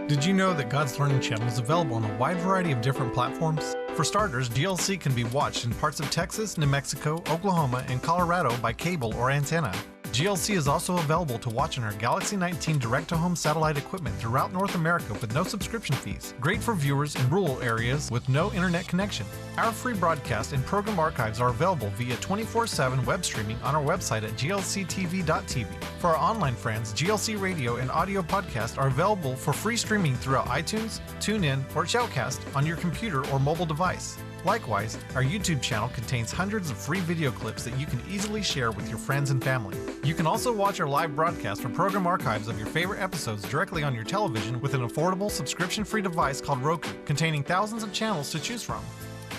Did you know that God's Learning Channel is available on a wide variety of different platforms? For starters, GLC can be watched in parts of Texas, New Mexico, Oklahoma, and Colorado by cable or antenna. GLC is also available to watch on our Galaxy 19 direct-to-home satellite equipment throughout North America with no subscription fees. Great for viewers in rural areas with no internet connection. Our free broadcast and program archives are available via 24/7 web streaming on our website at glctv.tv. For our online friends, GLC Radio and audio podcasts are available for free streaming throughout iTunes, TuneIn, or Shoutcast on your computer or mobile device. Likewise, our YouTube channel contains hundreds of free video clips that you can easily share with your friends and family. You can also watch our live broadcast or program archives of your favorite episodes directly on your television with an affordable subscription-free device called Roku, containing thousands of channels to choose from.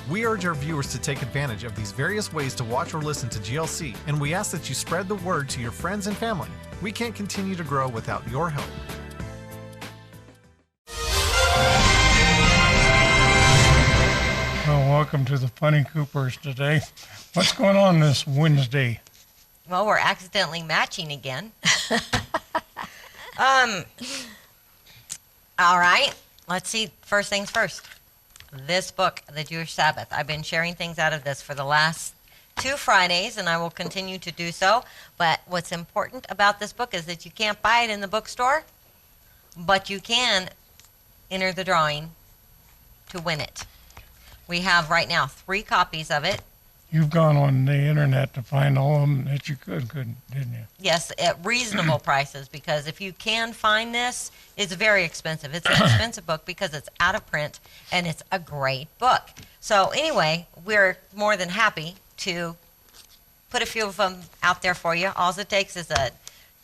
We urge our viewers to take advantage of these various ways to watch or listen to GLC, and we ask that you spread the word to your friends and family. We can't continue to grow without your help. Well, welcome to the Funny Coopers today. What's going on this Wednesday? Well, we're accidentally matching again. All right, let's see. First things first. This book, The Jewish Sabbath. I've been sharing things out of this for the last 2 Fridays, and I will continue to do so. But what's important about this book is that you can't buy it in the bookstore, but you can enter the drawing to win it. We have right now 3 copies of it. You've gone on the internet to find all of them that you couldn't, didn't you? Yes, at reasonable prices, because if you can find this, it's very expensive. It's an expensive book because it's out of print, and it's a great book. So anyway, we're more than happy to put a few of them out there for you. All it takes is a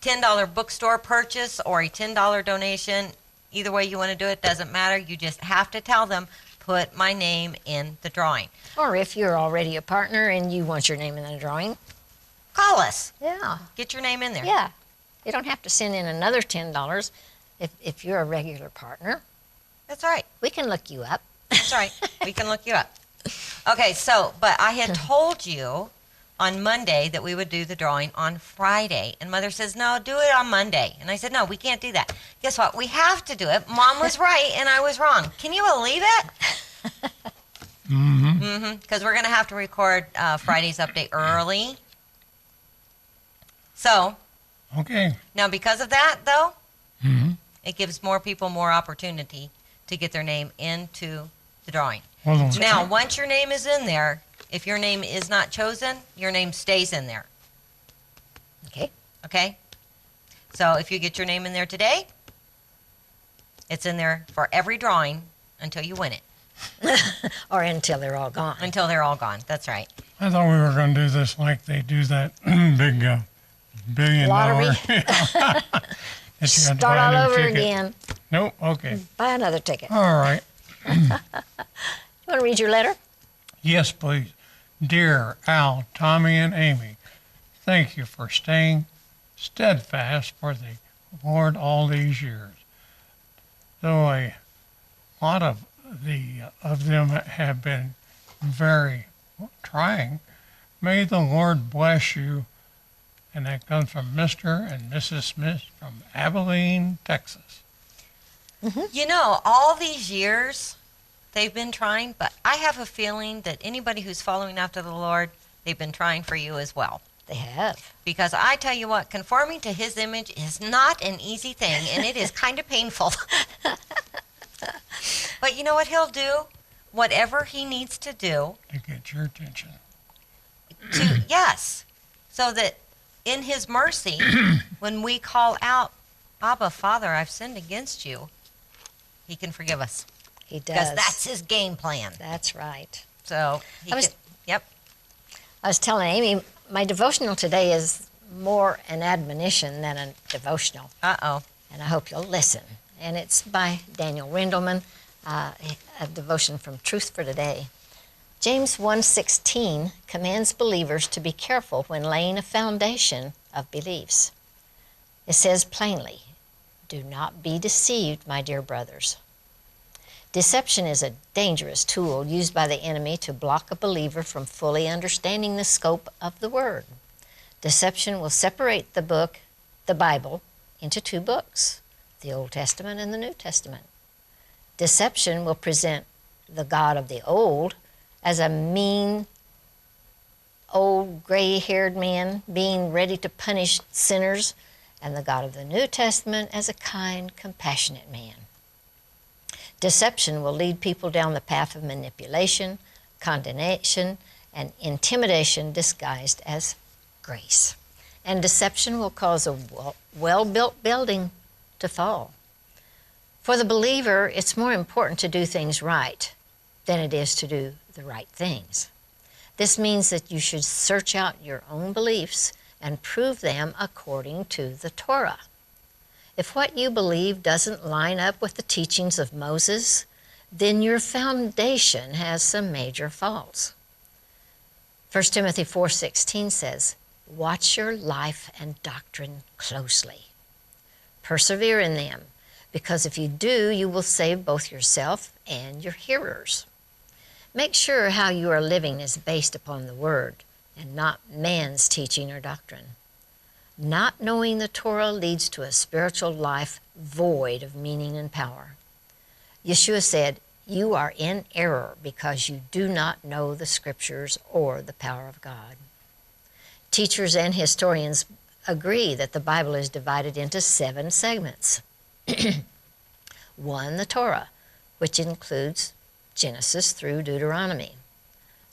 $10 bookstore purchase or a $10 donation. Either way you want to do it, doesn't matter. You just have to tell them, put my name in the drawing. Or if you're already a partner and you want your name in the drawing, call us. Yeah. Get your name in there. Yeah. You don't have to send in another $10 if you're a regular partner. That's right. We can look you up. That's right. We can look you up. Okay, so, but I had told you on Monday that we would do the drawing on Friday. And Mother says, no, do it on Monday. And I said, no, we can't do that. Guess what? We have to do it. Mom was right and I was wrong. Can you believe it? Because we're going to have to record Friday's update early. So. Okay. Now, because of that, though, it gives more people more opportunity to get their name into the drawing. Well, now, once your name is in there, if your name is not chosen, your name stays in there. Okay. Okay? So if you get your name in there today, it's in there for every drawing until you win it. Or until they're all gone. Until they're all gone. That's right. I thought we were going to do this like they do that big $1 billion Lottery. Start Start all over again. Nope. Okay. Buy another ticket. All right. You want to read your letter? Yes, please. Dear Al, Tommy, and Amy, thank you for staying steadfast for the Lord all these years. Though a lot of them have been very trying, may the Lord bless you. And that comes from Mr. and Mrs. Smith from Abilene, Texas. You know, all these years they've been trying, but I have a feeling that anybody who's following after the Lord, they've been trying for you as well. They have. Because I tell you what, conforming to His image is not an easy thing, and it is kind of painful. But you know what He'll do? Whatever He needs to do. To get your attention. Yes. So that in His mercy, when we call out, Abba, Father, I've sinned against you, He can forgive us. He does. Because that's His game plan. That's right. So, yep. I was telling Amy, my devotional today is more an admonition than a devotional. Uh-oh. And I hope you'll listen. And it's by Daniel Rindelman, a devotion from Truth for Today. James 1:16 commands believers to be careful when laying a foundation of beliefs. It says plainly, do not be deceived, my dear brothers. Deception is a dangerous tool used by the enemy to block a believer from fully understanding the scope of the Word. Deception will separate the Bible, into 2 books, the Old Testament and the New Testament. Deception will present the God of the old as a mean, old, gray-haired man being ready to punish sinners, and the God of the New Testament as a kind, compassionate man. Deception will lead people down the path of manipulation, condemnation, and intimidation disguised as grace. And deception will cause a well-built building to fall. For the believer, it's more important to do things right than it is to do the right things. This means that you should search out your own beliefs and prove them according to the Torah. If what you believe doesn't line up with the teachings of Moses, then your foundation has some major faults. 1 Timothy 4:16 says, "Watch your life and doctrine closely. Persevere in them, because if you do, you will save both yourself and your hearers." Make sure how you are living is based upon the Word and not man's teaching or doctrine. Not knowing the Torah leads to a spiritual life void of meaning and power. Yeshua said, "You are in error because you do not know the Scriptures or the power of God." Teachers and historians agree that the Bible is divided into 7 segments. 1, the Torah, which includes Genesis through Deuteronomy.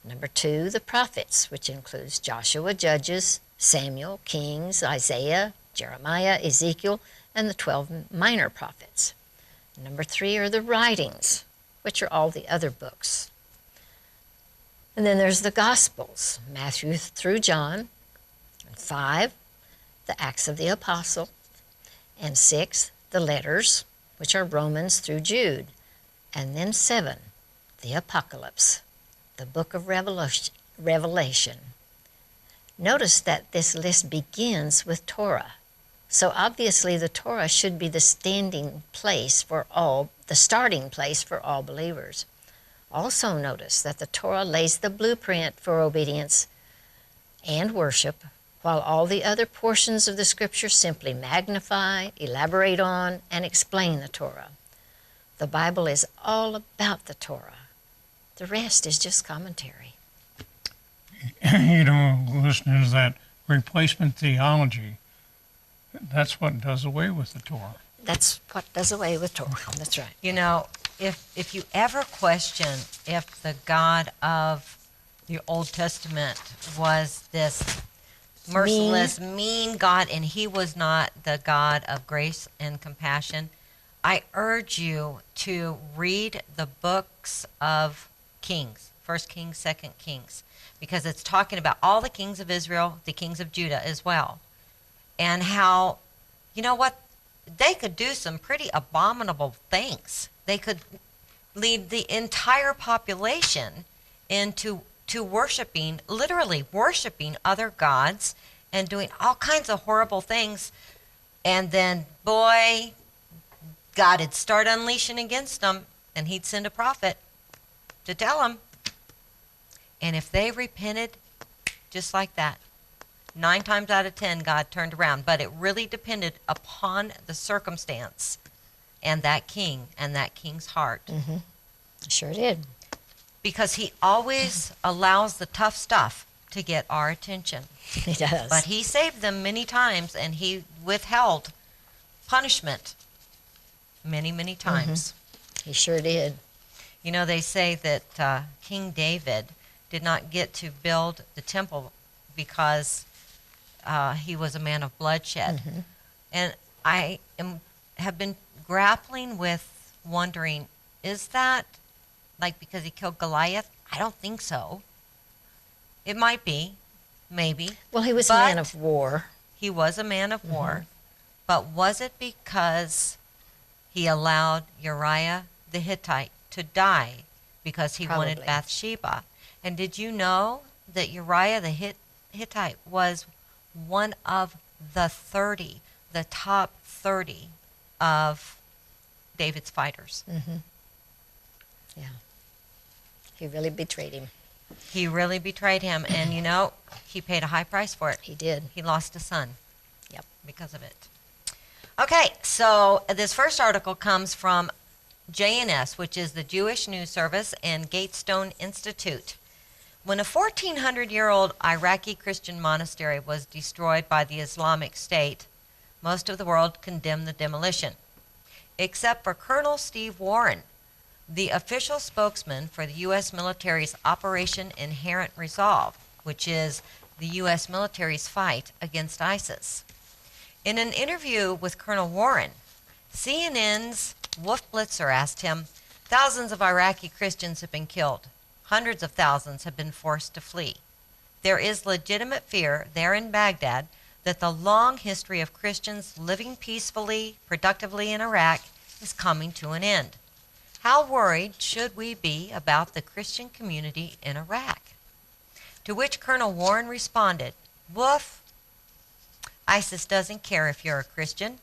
Number 2, the prophets, which includes Joshua, Judges, Samuel, Kings, Isaiah, Jeremiah, Ezekiel, and the 12 minor prophets. Number 3 are the writings, which are all the other books. And then there's the Gospels, Matthew through John. And 5, the Acts of the Apostle. And 6, the letters, which are Romans through Jude. And then 7, the Apocalypse, the book of Revelation. Notice that this list begins with Torah. So obviously the Torah should be the starting place for all believers. Also notice that the Torah lays the blueprint for obedience and worship, while all the other portions of the Scripture simply magnify, elaborate on, and explain the Torah. The Bible is all about the Torah. The rest is just commentary. You know, listeners, that replacement theology, that's what does away with the Torah. That's what does away with Torah. That's right. You know, if you ever question if the God of the Old Testament was this merciless, mean God, and he was not the God of grace and compassion, I urge you to read the books of Kings, 1 Kings, 2 Kings, because it's talking about all the kings of Israel, the kings of Judah as well, and how, you know what, they could do some pretty abominable things. They could lead the entire population into worshiping, literally worshiping other gods and doing all kinds of horrible things. And then, boy, God would start unleashing against them, and he'd send a prophet to tell them. And if they repented, just like that, 9 times out of 10, God turned around. But it really depended upon the circumstance and that king and that king's heart. Mm-hmm. Sure did. Because he always allows the tough stuff to get our attention. He does. But he saved them many times, and he withheld punishment many, many times. Mm-hmm. He sure did. You know, they say that King David did not get to build the temple because he was a man of bloodshed. Mm-hmm. And I have been grappling with wondering, is that like because he killed Goliath? I don't think so. It might be, maybe. Well, he was a man of war. He was a man of war. But was it because he allowed Uriah the Hittite to die because he wanted Bathsheba? And did you know that Uriah the Hittite was one of the top 30 of David's fighters? Mm-hmm. Yeah. He really betrayed him. He really betrayed him, and you know, he paid a high price for it. He did. He lost a son. Yep. Because of it. Okay, so this first article comes from JNS, which is the Jewish News Service, and Gatestone Institute. When a 1,400-year-old Iraqi Christian monastery was destroyed by the Islamic State, most of the world condemned the demolition, except for Colonel Steve Warren, the official spokesman for the U.S. military's Operation Inherent Resolve, which is the U.S. military's fight against ISIS. In an interview with Colonel Warren, CNN's Wolf Blitzer asked him, "Thousands of Iraqi Christians have been killed. Hundreds of thousands have been forced to flee. There is legitimate fear there in Baghdad that the long history of Christians living peacefully, productively in Iraq is coming to an end. How worried should we be about the Christian community in Iraq?" To which Colonel Warren responded, "Wolf, ISIS doesn't care if you're a Christian.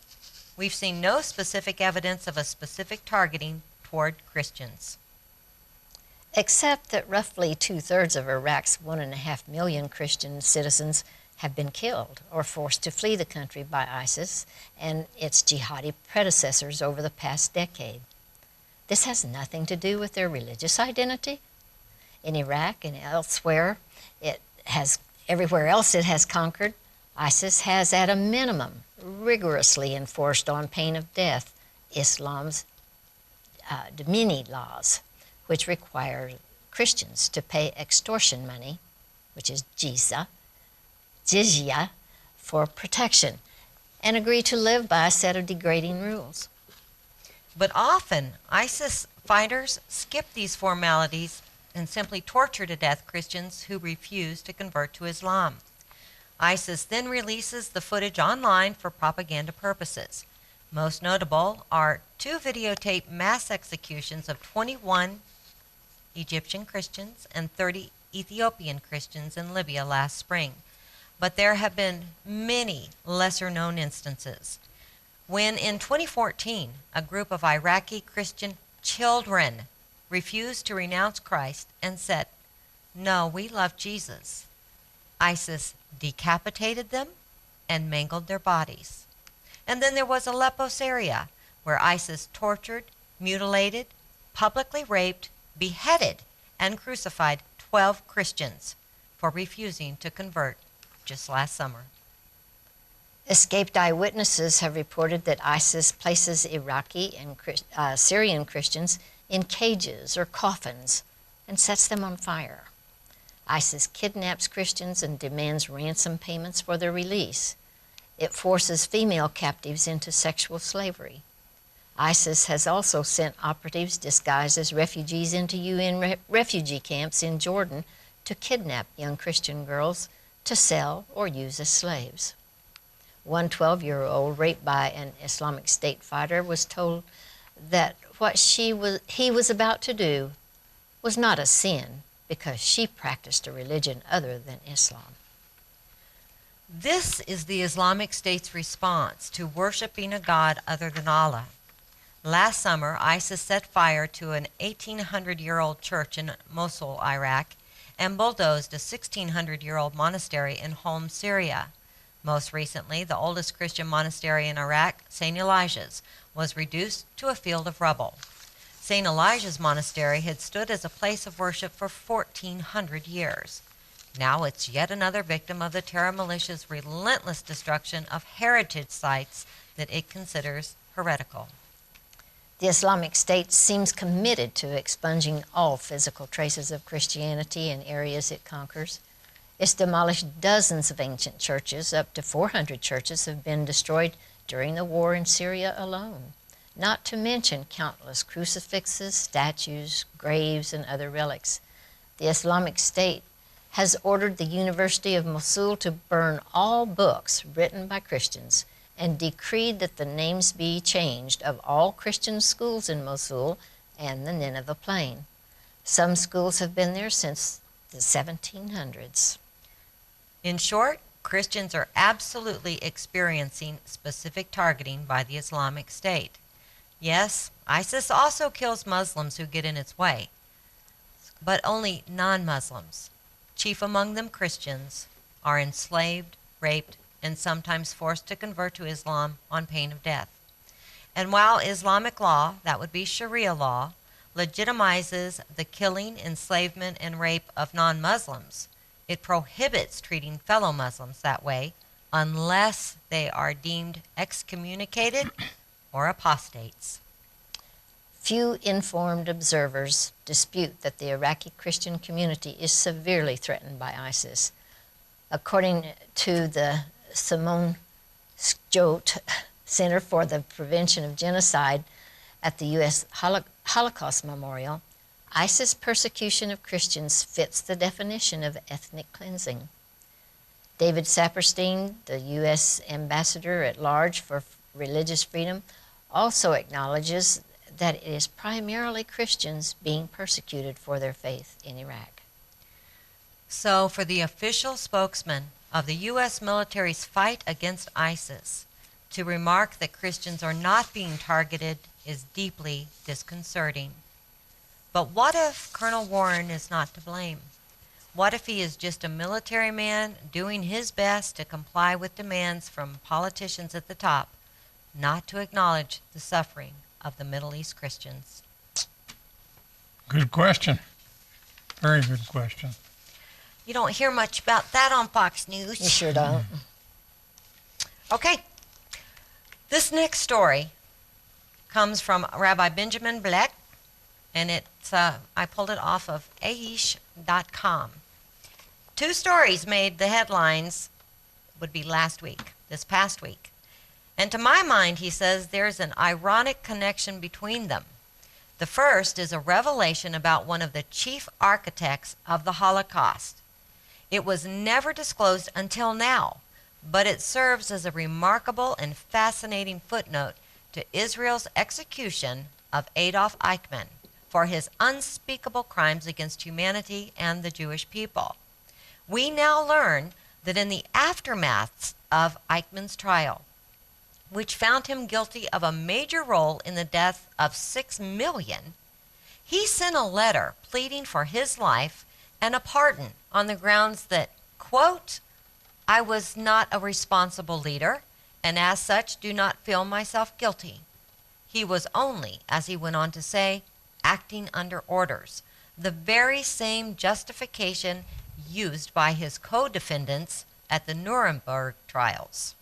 We've seen no specific evidence of a specific targeting toward Christians." Except that roughly 2/3 of Iraq's 1.5 million Christian citizens have been killed or forced to flee the country by ISIS and its jihadi predecessors over the past decade. This has nothing to do with their religious identity. In Iraq and elsewhere, everywhere else it has conquered, ISIS has at a minimum rigorously enforced on pain of death Islam's Dhimmi laws, which require Christians to pay extortion money, which is jizya, for protection, and agree to live by a set of degrading rules. But often, ISIS fighters skip these formalities and simply torture to death Christians who refuse to convert to Islam. ISIS then releases the footage online for propaganda purposes. Most notable are 2 videotaped mass executions of 21 Egyptian Christians and 30 Ethiopian Christians in Libya last spring. But there have been many lesser-known instances. When in 2014, a group of Iraqi Christian children refused to renounce Christ and said, "No, we love Jesus," ISIS decapitated them and mangled their bodies. And then there was Aleppo, Syria, where ISIS tortured, mutilated, publicly raped, beheaded, and crucified 12 Christians for refusing to convert just last summer. Escaped eyewitnesses have reported that ISIS places Iraqi and Syrian Christians in cages or coffins and sets them on fire. ISIS kidnaps Christians and demands ransom payments for their release. It forces female captives into sexual slavery. ISIS has also sent operatives disguised as refugees into UN refugee camps in Jordan to kidnap young Christian girls to sell or use as slaves. One 12-year-old raped by an Islamic State fighter was told that what he was about to do was not a sin because she practiced a religion other than Islam. This is the Islamic State's response to worshiping a god other than Allah. Last summer, ISIS set fire to an 1,800-year-old church in Mosul, Iraq, and bulldozed a 1,600-year-old monastery in Homs, Syria. Most recently, the oldest Christian monastery in Iraq, St. Elijah's, was reduced to a field of rubble. St. Elijah's Monastery had stood as a place of worship for 1,400 years. Now it's yet another victim of the terror militia's relentless destruction of heritage sites that it considers heretical. The Islamic State seems committed to expunging all physical traces of Christianity in areas it conquers. It's demolished dozens of ancient churches. Up to 400 churches have been destroyed during the war in Syria alone, not to mention countless crucifixes, statues, graves, and other relics. The Islamic State has ordered the University of Mosul to burn all books written by Christians and decreed that the names be changed of all Christian schools in Mosul and the Nineveh Plain. Some schools have been there since the 1700s. In short, Christians are absolutely experiencing specific targeting by the Islamic State. Yes, ISIS also kills Muslims who get in its way, but only non-Muslims, chief among them Christians, are enslaved, raped, and sometimes forced to convert to Islam on pain of death. And while Islamic law, that would be Sharia law, legitimizes the killing, enslavement, and rape of non-Muslims, it prohibits treating fellow Muslims that way unless they are deemed excommunicated or apostates. Few informed observers dispute that the Iraqi Christian community is severely threatened by ISIS. According to the Simone Schott Center for the Prevention of Genocide at the U.S. Holocaust Memorial, ISIS persecution of Christians fits the definition of ethnic cleansing. David Saperstein, the U.S. Ambassador at Large for Religious Freedom, also acknowledges that it is primarily Christians being persecuted for their faith in Iraq. So, for the official spokesman of the U.S. military's fight against ISIS to remark that Christians are not being targeted is deeply disconcerting. But what if Colonel Warren is not to blame? What if he is just a military man doing his best to comply with demands from politicians at the top, not to acknowledge the suffering of the Middle East Christians? Good question. Very good question. You don't hear much about that on Fox News. You sure don't. Okay. This next story comes from Rabbi Benjamin Bleck, and it's I pulled it off of aish.com. 2 stories made the headlines, would be this past week. And to my mind, he says there's an ironic connection between them. The first is a revelation about one of the chief architects of the Holocaust. It was never disclosed until now, but it serves as a remarkable and fascinating footnote to Israel's execution of Adolf Eichmann for his unspeakable crimes against humanity and the Jewish people. We now learn that in the aftermath of Eichmann's trial, which found him guilty of a major role in the death of 6 million, he sent a letter pleading for his life and a pardon on the grounds that, quote, I was not a responsible leader, and as such do not feel myself guilty. He was only, as he went on to say, acting under orders, the very same justification used by his co-defendants at the Nuremberg trials.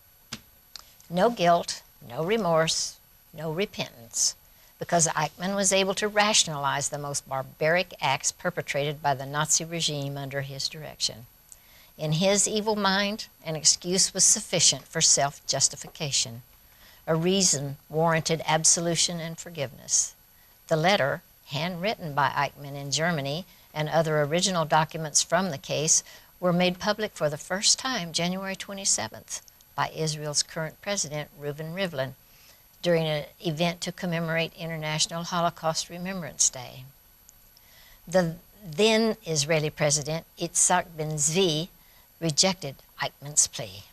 No guilt, no remorse, no repentance, because Eichmann was able to rationalize the most barbaric acts perpetrated by the Nazi regime under his direction. In his evil mind, an excuse was sufficient for self-justification. A reason warranted absolution and forgiveness. The letter, handwritten by Eichmann in Germany, and other original documents from the case were made public for the first time January 27th by Israel's current president, Reuven Rivlin, during an event to commemorate International Holocaust Remembrance Day. The then Israeli president, Yitzhak Ben-Zvi, rejected Eichmann's plea.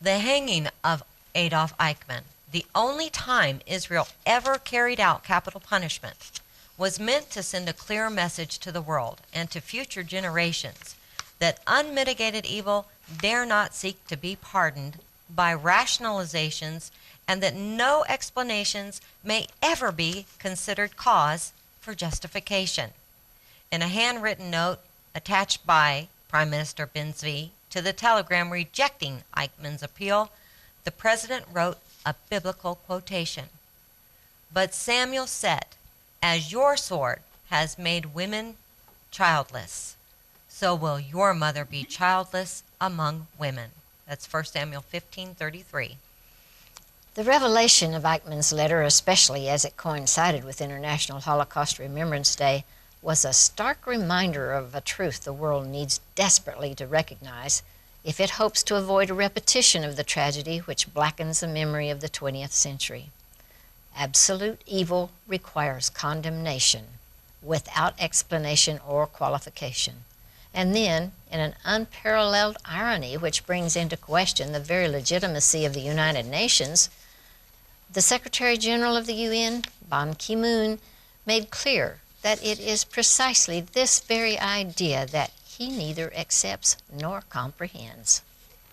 The hanging of Adolf Eichmann, the only time Israel ever carried out capital punishment, was meant to send a clear message to the world and to future generations that unmitigated evil dare not seek to be pardoned by rationalizations, and that no explanations may ever be considered cause for justification. In a handwritten note attached by Prime Minister Ben-Zvi to the telegram rejecting Eichmann's appeal, the president wrote a biblical quotation. But Samuel said, as your sword has made women childless, so will your mother be childless among women. That's 1 Samuel 15:33. The revelation of Eichmann's letter, especially as it coincided with International Holocaust Remembrance Day, was a stark reminder of a truth the world needs desperately to recognize if it hopes to avoid a repetition of the tragedy which blackens the memory of the 20th century. Absolute evil requires condemnation without explanation or qualification. And then, in an unparalleled irony which brings into question the very legitimacy of the United Nations, the Secretary General of the UN, Ban Ki-moon, made clear that it is precisely this very idea that he neither accepts nor comprehends.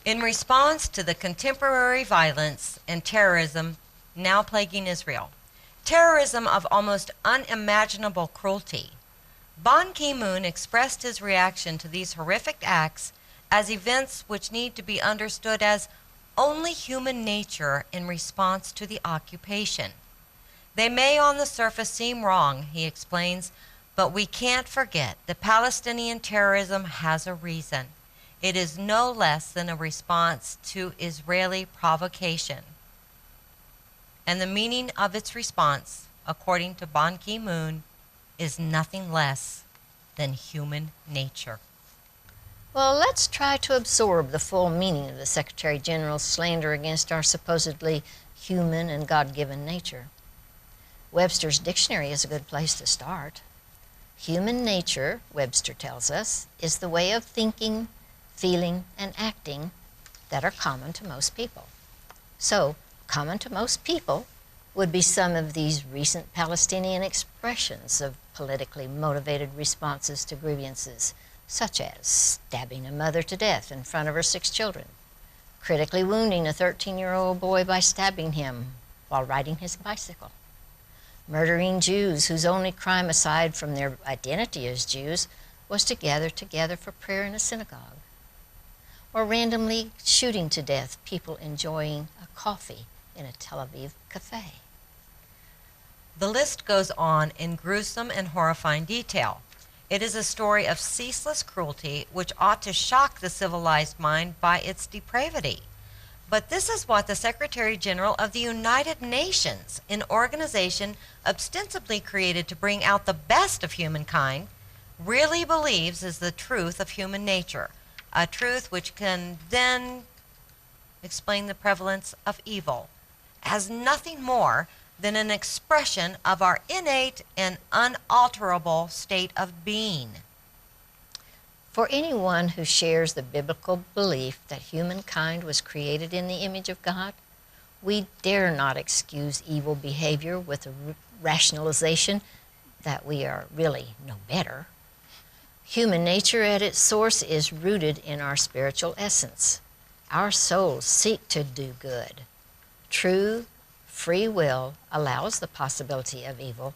In response to the contemporary violence and terrorism now plaguing Israel. Terrorism of almost unimaginable cruelty. Ban Ki-moon expressed his reaction to these horrific acts as events which need to be understood as only human nature in response to the occupation. They may on the surface seem wrong, he explains, but we can't forget that Palestinian terrorism has a reason. It is no less than a response to Israeli provocation. And the meaning of its response, according to Ban Ki-moon, is nothing less than human nature. Well, let's try to absorb the full meaning of the Secretary General's slander against our supposedly human and God-given nature. Webster's dictionary is a good place to start. Human nature, Webster tells us, is the way of thinking, feeling, and acting that are common to most people. So, common to most people would be some of these recent Palestinian expressions of politically motivated responses to grievances, such as stabbing a mother to death in front of her 6 children, critically wounding a 13-year-old boy by stabbing him while riding his bicycle, murdering Jews whose only crime aside from their identity as Jews was to gather together for prayer in a synagogue, or randomly shooting to death people enjoying a coffee in a Tel Aviv cafe. The list goes on in gruesome and horrifying detail. It is a story of ceaseless cruelty which ought to shock the civilized mind by its depravity. But this is what the Secretary General of the United Nations, an organization ostensibly created to bring out the best of humankind, really believes is the truth of human nature, a truth which can then explain the prevalence of evil as nothing more than an expression of our innate and unalterable state of being. For anyone who shares the biblical belief that humankind was created in the image of God, we dare not excuse evil behavior with the rationalization that we are really no better. Human nature at its source is rooted in our spiritual essence. Our souls seek to do good. True free will allows the possibility of evil,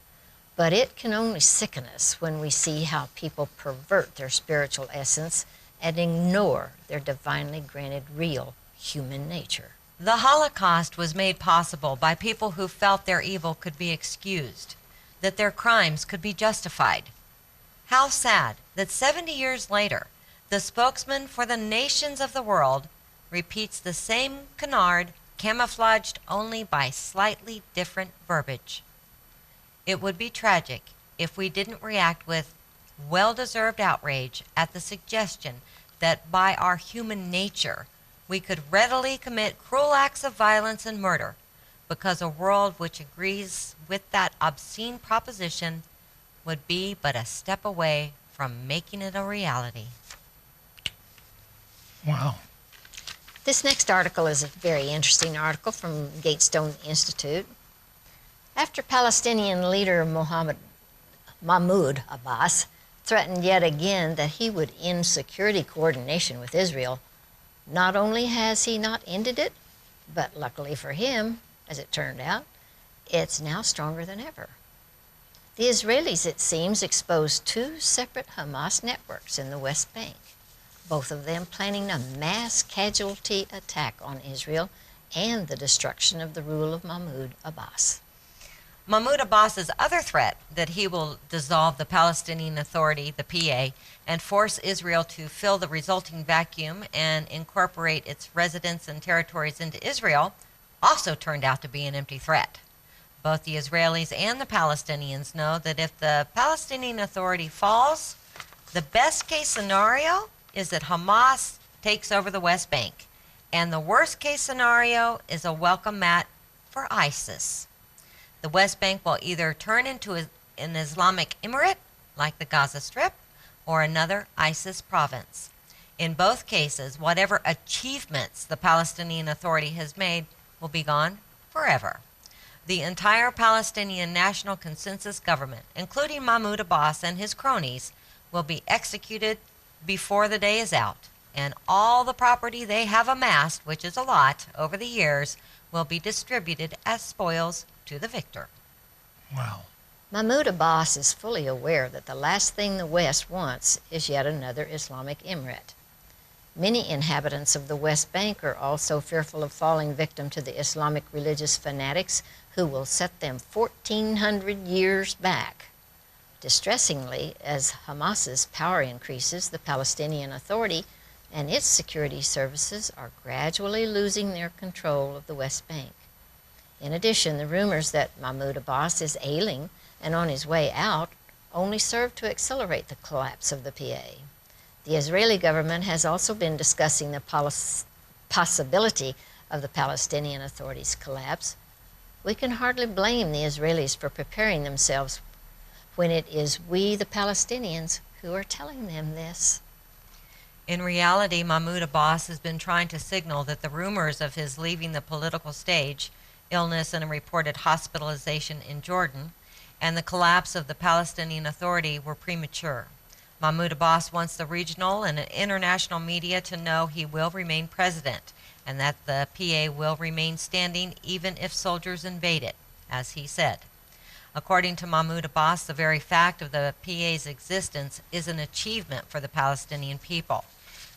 but it can only sicken us when we see how people pervert their spiritual essence and ignore their divinely granted real human nature. The Holocaust was made possible by people who felt their evil could be excused, that their crimes could be justified. How sad that 70 years later, the spokesman for the nations of the world repeats the same canard, camouflaged only by slightly different verbiage. It would be tragic if we didn't react with well-deserved outrage at the suggestion that by our human nature we could readily commit cruel acts of violence and murder, because a world which agrees with that obscene proposition would be but a step away from making it a reality. Wow. This next article is a very interesting article from Gatestone Institute. After Palestinian leader Mahmoud Abbas threatened yet again that he would end security coordination with Israel, not only has he not ended it, but luckily for him, as it turned out, it's now stronger than ever. The Israelis, it seems, exposed 2 separate Hamas networks in the West Bank, both of them planning a mass casualty attack on Israel and the destruction of the rule of Mahmoud Abbas. Mahmoud Abbas's other threat that he will dissolve the Palestinian Authority, the PA, and force Israel to fill the resulting vacuum and incorporate its residents and territories into Israel also turned out to be an empty threat. Both the Israelis and the Palestinians know that if the Palestinian Authority falls, the best case scenario is that Hamas takes over the West Bank, and the worst case scenario is a welcome mat for ISIS. The West Bank will either turn into an Islamic emirate, like the Gaza Strip, or another ISIS province. In both cases, whatever achievements the Palestinian Authority has made will be gone forever. The entire Palestinian National Consensus Government, including Mahmoud Abbas and his cronies, will be executed before the day is out, and all the property they have amassed, which is a lot over the years, will be distributed as spoils to the victor. Wow. Mahmoud Abbas is fully aware that the last thing the West wants is yet another Islamic emirate. Many inhabitants of the West Bank are also fearful of falling victim to the Islamic religious fanatics who will set them 1,400 years back. Distressingly, as Hamas's power increases, the Palestinian Authority and its security services are gradually losing their control of the West Bank. In addition, the rumors that Mahmoud Abbas is ailing and on his way out only serve to accelerate the collapse of the PA. The Israeli government has also been discussing the possibility of the Palestinian Authority's collapse. We can hardly blame the Israelis for preparing themselves when it is we, the Palestinians, who are telling them this. In reality, Mahmoud Abbas has been trying to signal that the rumors of his leaving the political stage, illness and a reported hospitalization in Jordan, and the collapse of the Palestinian Authority were premature. Mahmoud Abbas wants the regional and international media to know he will remain president and that the PA will remain standing even if soldiers invade it, as he said. According to Mahmoud Abbas, the very fact of the PA's existence is an achievement for the Palestinian people.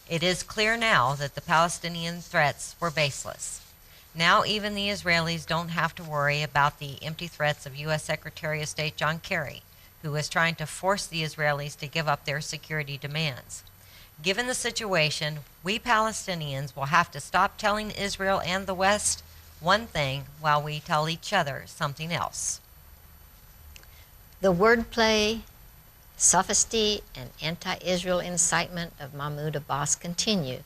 It is clear now that the Palestinian threats were baseless. Now even the Israelis don't have to worry about the empty threats of U.S. Secretary of State John Kerry, who is trying to force the Israelis to give up their security demands. Given the situation, we Palestinians will have to stop telling Israel and the West one thing while we tell each other something else. The wordplay, sophistry, and anti-Israel incitement of Mahmoud Abbas continue,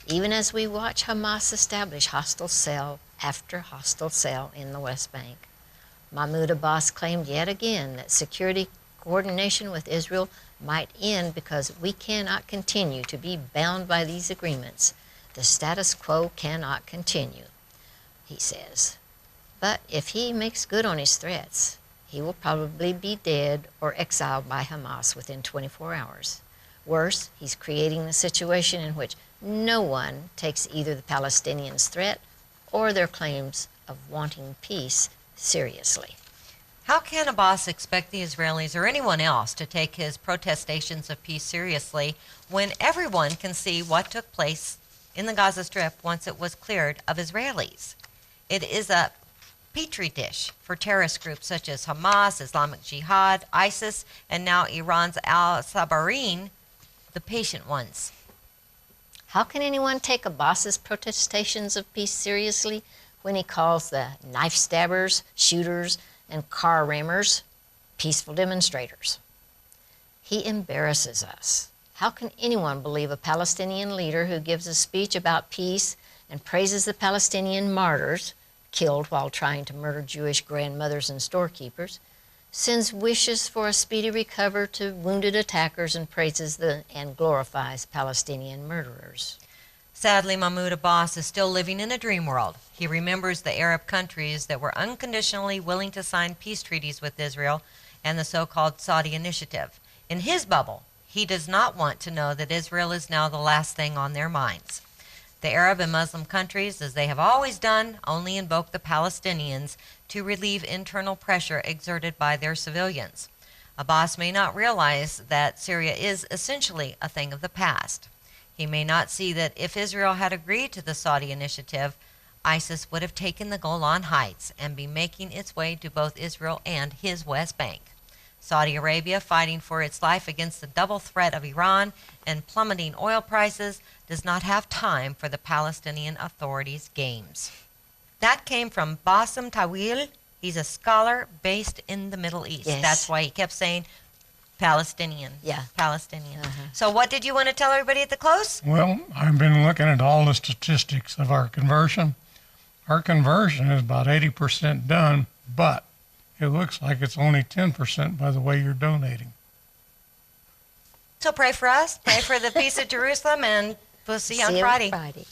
even as we watch Hamas establish hostile cell after hostile cell in the West Bank. Mahmoud Abbas claimed yet again that security coordination with Israel might end because we cannot continue to be bound by these agreements. The status quo cannot continue, he says. But if he makes good on his threats, he will probably be dead or exiled by Hamas within 24 hours. Worse, he's creating the situation in which no one takes either the Palestinians' threat or their claims of wanting peace seriously. How can Abbas expect the Israelis or anyone else to take his protestations of peace seriously when everyone can see what took place in the Gaza Strip once it was cleared of Israelis? It is a petri dish for terrorist groups such as Hamas, Islamic Jihad, ISIS, and now Iran's al-Sabarin, the patient ones. How can anyone take Abbas's protestations of peace seriously when he calls the knife stabbers, shooters, and car rammers peaceful demonstrators? He embarrasses us. How can anyone believe a Palestinian leader who gives a speech about peace and praises the Palestinian martyrs killed while trying to murder Jewish grandmothers and storekeepers, sends wishes for a speedy recovery to wounded attackers, and praises and glorifies Palestinian murderers? Sadly, Mahmoud Abbas is still living in a dream world. He remembers the Arab countries that were unconditionally willing to sign peace treaties with Israel and the so-called Saudi initiative. In his bubble, he does not want to know that Israel is now the last thing on their minds. The Arab and Muslim countries, as they have always done, only invoke the Palestinians to relieve internal pressure exerted by their civilians. Abbas may not realize that Syria is essentially a thing of the past. He may not see that if Israel had agreed to the Saudi initiative, ISIS would have taken the Golan Heights and be making its way to both Israel and his West Bank. Saudi Arabia, fighting for its life against the double threat of Iran and plummeting oil prices, does not have time for the Palestinian Authority's games. That came from Bassem Tawil. He's a scholar based in the Middle East. Yes. That's why he kept saying Palestinian. Yeah. Palestinian. So what did you want to tell everybody at the close? Well, I've been looking at all the statistics of our conversion. Our conversion is about 80% done, but it looks like it's only 10% by the way you're donating. So pray for us, pray for the peace of Jerusalem, and we'll see you on Friday.